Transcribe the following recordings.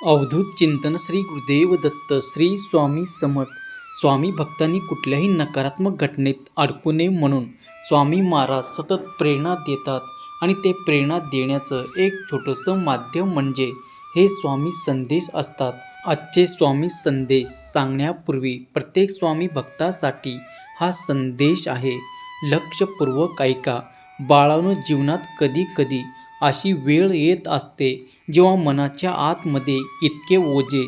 अवधूत चिंतन श्री गुरुदेव दत्त श्री स्वामी समर्थ. स्वामी भक्तांनी कुठल्याही नकारात्मक घटनेत अडकू नये म्हणून स्वामी महाराज सतत प्रेरणा देतात आणि ते प्रेरणा देण्याचं एक छोटंसं माध्यम म्हणजे हे स्वामी संदेश असतात. आजचे स्वामी संदेश सांगण्यापूर्वी प्रत्येक स्वामी भक्तासाठी हा संदेश आहे. लक्षपूर्वक ऐका. बाळांनो, जीवनात कधी कधी अशी वेळ येत असते जेव्हा मनाच्या आतमध्ये इतके ओझे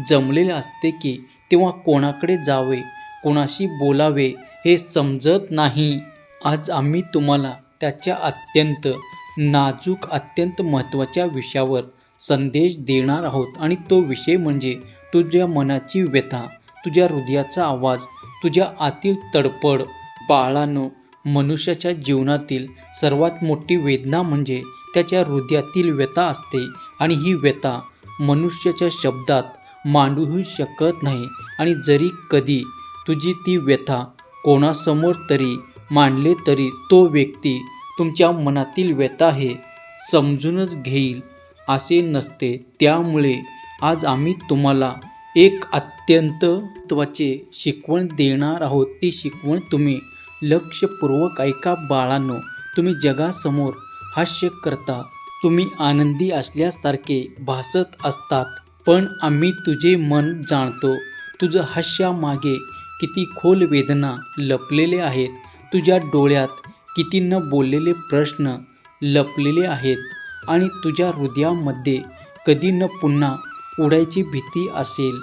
जमलेले असते की तेव्हा कोणाकडे जावे, कोणाशी बोलावे हे समजत नाही. आज आम्ही तुम्हाला त्याच्या अत्यंत नाजूक, अत्यंत महत्त्वाच्या विषयावर संदेश देणार आहोत आणि तो विषय म्हणजे तुझ्या मनाची व्यथा, तुझ्या हृदयाचा आवाज, तुझ्या आतील तडफड. बाळांनो, मनुष्याच्या जीवनातील सर्वात मोठी वेदना म्हणजे त्याच्या हृदयातील व्यथा असते आणि ही व्यथा मनुष्याच्या शब्दात मांडूही शकत नाही. आणि जरी कधी तुझी ती व्यथा कोणासमोर तरी मांडले तरी तो व्यक्ती तुमच्या मनातील व्यथा हे समजूनच घेईल असे नसते. त्यामुळे आज आम्ही तुम्हाला एक अत्यंत महत्त्वाचे शिकवण देणार आहोत. ती शिकवण तुम्ही लक्षपूर्वक ऐका. बाळांनो, तुम्ही जगासमोर हास्य करता, तुम्ही आनंदी असल्यासारखे भासत असतात, पण आम्ही तुझे मन जाणतो. तुझं हास्यामागे किती खोल वेदना लपलेले आहेत. तुझ्या डोळ्यात किती न बोललेले प्रश्न लपलेले आहेत आणि तुझ्या हृदयामध्ये कधी न पुन्हा उडायची भीती असेल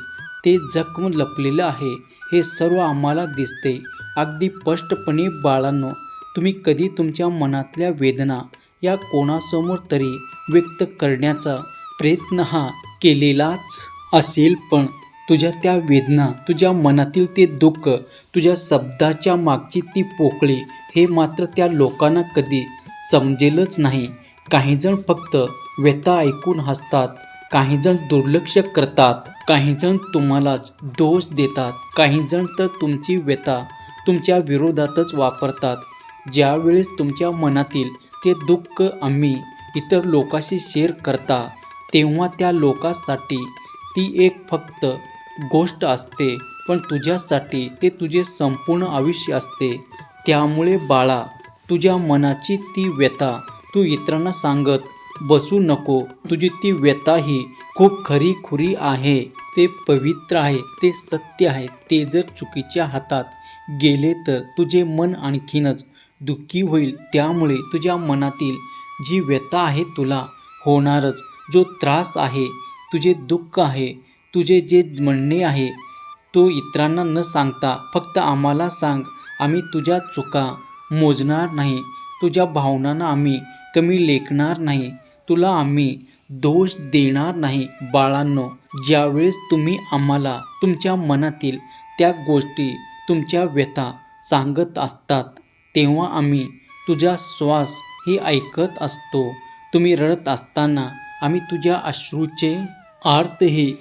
ते जखम लपलेलं आहे. हे सर्व आम्हाला दिसते अगदी स्पष्टपणे. बाळांनो, तुम्ही कधी तुमच्या मनातल्या वेदना या कोणासमोर तरी व्यक्त करण्याचा प्रयत्न हा केलेलाच असेल, पण तुझ्या त्या वेदना, तुझ्या मनातील ते दुःख, तुझ्या शब्दाच्या मागची ती पोकळी हे मात्र त्या लोकांना कधी समजेलच नाही. काहीजण फक्त व्यथा ऐकून हसतात, काहीजण दुर्लक्ष करतात, काहीजण तुम्हालाच दोष देतात, काहीजण तर तुमची व्यथा तुमच्या विरोधातच वापरतात. ज्यावेळेस तुमच्या मनातील ते दुःख आम्ही इतर लोकांशी शेअर करता तेव्हा त्या लोकांसाठी ती एक फक्त गोष्ट असते, पण तुझ्यासाठी ते तुझे संपूर्ण आयुष्य असते. त्यामुळे बाळा, तुझ्या मनाची ती व्यथा तू इतरांना सांगत बसू नको. तुझी ती व्यथा ही खूप खरी आहे, ते पवित्र आहे, ते सत्य आहे. ते जर चुकीच्या हातात गेले तर तुझे मन आणखीनच दुःखी होईल. त्यामुळे तुझ्या मनातील जी व्यथा आहे, तुला होणारच जो त्रास आहे, तुझे दुःख आहे, तुझे जे म्हणणे आहे, तो इतरांना न सांगता फक्त आम्हाला सांग. आम्ही तुझ्या चुका मोजणार नाही, तुझ्या भावनांना आम्ही कमी लेखणार नाही, तुला आम्ही दोष देणार नाही. बाळांनो, ज्यावेळेस तुम्ही आम्हाला तुमच्या मनातील त्या गोष्टी, तुमच्या व्यथा सांगत असतात तेव्हा आम्ही तुझा श्वास ही ऐकत असतो. तुम्ही रडत असताना आम्ही तुझ्या अश्रूचे अर्थही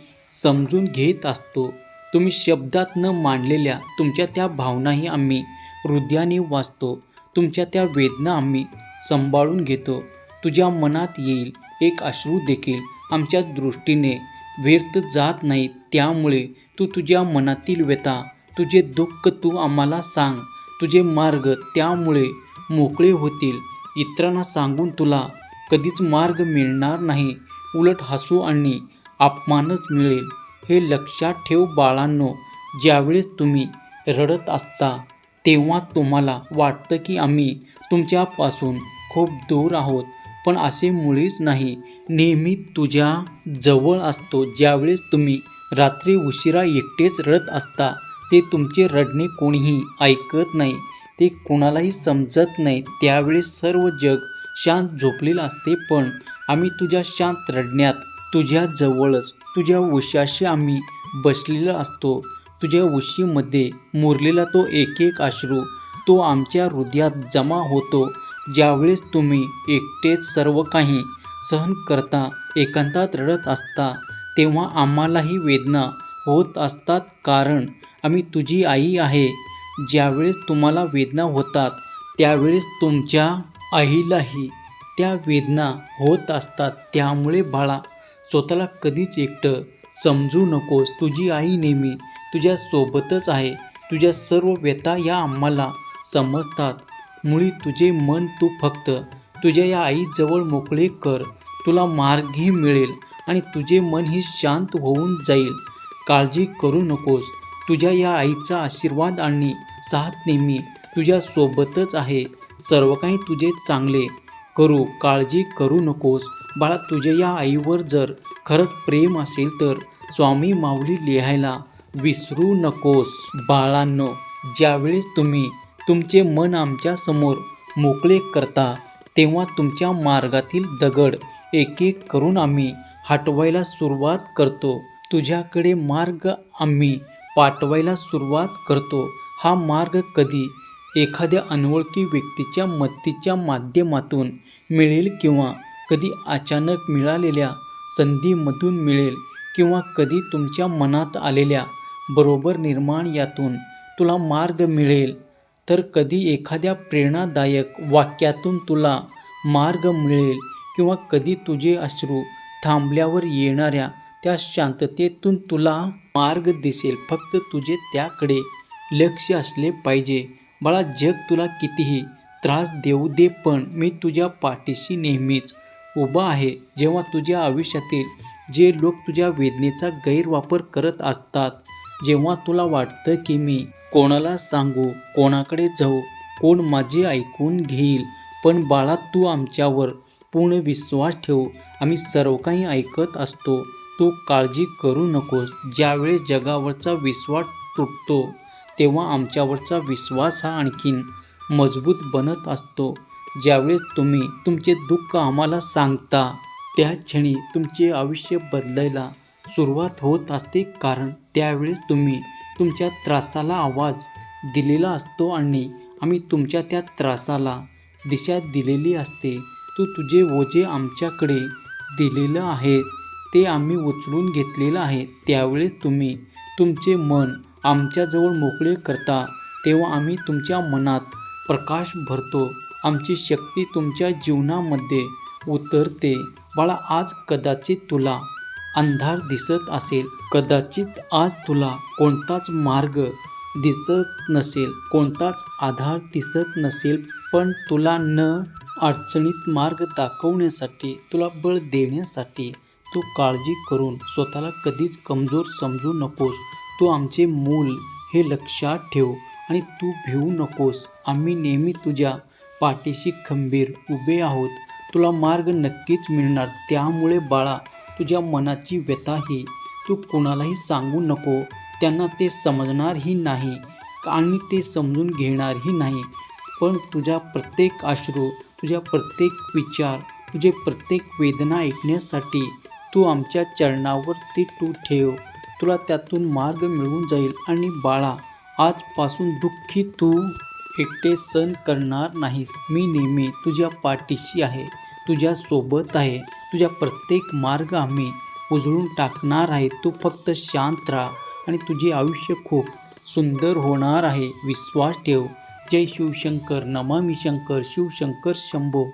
समजून घेत असतो. तुम्ही शब्दात न मांडलेल्या तुमच्या त्या भावनाही आम्ही हृदयाने वाचतो. तुमच्या त्या वेदना आम्ही सांभाळून घेतो. तुझ्या मनात येईल एक अश्रू देखील आमच्या दृष्टीने व्यर्थ जात नाही. त्यामुळे तू तुझ्या मनातील व्यथा, तुझे दुःख तू आम्हाला सांग. तुझे मार्ग त्यामुळे मोकळे होतील. इतरांना सांगून तुला कधीच मार्ग मिळणार नाही, उलट हसू आणि अपमानच मिळेल. हे लक्षात ठेव. बाळांनो, ज्यावेळेस तुम्ही रडत असता तेव्हा तुम्हाला वाटतं की आम्ही तुमच्यापासून खूप दूर आहोत, पण असे मुळीच नाही. नेहमी तुझ्या जवळ असतो. ज्यावेळेस तुम्ही रात्री उशिरा एकटेच रडत असता ते तुमचे रडणे कोणीही ऐकत नाही, ते कोणालाही समजत नाही. त्यावेळेस सर्व जग शांत झोपलेलं असते, पण आम्ही तुझ्या शांत रडण्यात तुझ्या जवळच, तुझ्या उशाशी आम्ही बसलेला असतो. तुझ्या उशीमध्ये मुरलेला तो एक अश्रू तो आमच्या हृदयात जमा होतो. ज्यावेळेस तुम्ही एकटेच सर्व काही सहन करता, एकांतात रडत असता, तेव्हा आम्हालाही वेदना होत असतात, कारण आम्ही तुझी आई आहे. ज्यावेळेस तुम्हाला वेदना होतात त्यावेळेस तुमच्या आईलाही त्या वेदना होत असतात. त्यामुळे बाळा, स्वतःला कधीच एकटं समजू नकोस. तुझी आई नेहमी तुझ्या सोबतच आहे. तुझ्या सर्व व्यथा या आम्हाला समजतात. मुळी तुझे मन तू फक्त तुझ्या या आईजवळ मोकळे कर. तुला मार्गही मिळेल आणि तुझे मनही शांत होऊन जाईल. काळजी करू नकोस. तुझ्या या आईचा आशीर्वाद आणि साथ नेहमी तुझ्या सोबतच आहे. सर्व काही तुझे चांगले करू. काळजी करू नकोस. बाळा, तुझ्या या आईवर जर खरंच प्रेम असेल तर स्वामी माऊली लिहायला विसरू नकोस. बाळांनो, ज्यावेळेस तुम्ही तुमचे मन आमच्या समोर मोकळे करता तेव्हा तुमच्या मार्गातील दगड एक एक करून आम्ही हटवायला सुरुवात करतो. तुझ्याकडे मार्ग आम्ही पाठवायला सुरुवात करतो. हा मार्ग कधी एखाद्या अनोळखी व्यक्तीच्या मदतीच्या माध्यमातून मिळेल किंवा कधी अचानक मिळालेल्या संधीमधून मिळेल किंवा कधी तुमच्या मनात आलेल्या बरोबर निर्माण यातून तुला मार्ग मिळेल, तर कधी एखाद्या प्रेरणादायक वाक्यातून तुला मार्ग मिळेल किंवा कधी तुझे अश्रू थांबल्यावर येणाऱ्या त्या शांततेतून तुला मार्ग दिसेल. फक्त तुझे त्याकडे लक्ष असले पाहिजे. बाळा, जग तुला कितीही त्रास देऊ दे, पण मी तुझ्या पाठीशी नेहमीच उभा आहे. जेव्हा तुझ्या आयुष्यातील जे लोक तुझ्या वेदनेचा गैरवापर करत असतात, जेव्हा तुला वाटतं की मी कोणाला सांगू, कोणाकडे जाऊ, कोण माझे ऐकून घेईल, पण बाळा, तू आमच्यावर पूर्ण विश्वास ठेव. आम्ही सर्व काही ऐकत असतो. तू काळजी करू नकोस. ज्यावेळेस जगावरचा विश्वास तुटतो तेव्हा आमच्यावरचा विश्वास हा आणखीन मजबूत बनत असतो. ज्यावेळेस तुम्ही तुमचे दुःख आम्हाला सांगता त्या क्षणी तुमचे आयुष्य बदलायला सुरुवात होत असते, कारण त्यावेळेस तुम्ही तुमच्या त्रासाला आवाज दिलेला असतो आणि आम्ही तुमच्या त्या त्रासाला दिशा दिलेली असते. तू तुझे ओझे आमच्याकडे दिलेलं आहे, ते आम्ही उचलून घेतलेलं आहे. त्यावेळेस तुम्ही तुमचे मन आमच्याजवळ मोकळे करता तेव्हा आम्ही तुमच्या मनात प्रकाश भरतो. आमची शक्ती तुमच्या जीवनामध्ये उतरते. बाळा, आज कदाचित तुला अंधार दिसत असेल, कदाचित आज तुला कोणताच मार्ग दिसत नसेल, कोणताच आधार दिसत नसेल, पण तुला न अडचणीत मार्ग दाखवण्यासाठी, तुला बळ देण्यासाठी तू काळजी करून स्वतःला कधीच कमजोर समजू नकोस. तू आमचे मूल हे लक्षात ठेव आणि तू भिवू नकोस. आम्ही नेहमी तुझ्या पाठीशी खंबीर उभे आहोत. तुला मार्ग नक्कीच मिळणार. त्यामुळे बाळा, तुझ्या मनाची व्यथाही तू कोणालाही सांगू नको. त्यांना ते समजणारही नाही आणि ते समजून घेणारही नाही. पण तुझ्या प्रत्येक अश्रू, तुझ्या प्रत्येक विचार, तुझे प्रत्येक वेदना ऐकण्यासाठी तू आमच्या चरणावरती तू ठेव. तुला त्यातून मार्ग मिळून जाईल. आणि बाळा, आजपासून दुःखी तू एकटे सहन करणार नाहीस. मी नेहमी तुझ्या पाठीशी आहे, तुझ्या सोबत आहे. तुझ्या प्रत्येक मार्ग आम्ही उजळून टाकणार आहे. तू फक्त शांत राहा आणि तुझे आयुष्य खूप सुंदर होणार आहे. विश्वास ठेव. जय शिवशंकर. नमामि शंकर. शिवशंकर शंभो.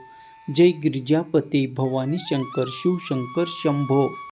जय गिरिजापती भवानी शंकर. शिवशंकर शंभो.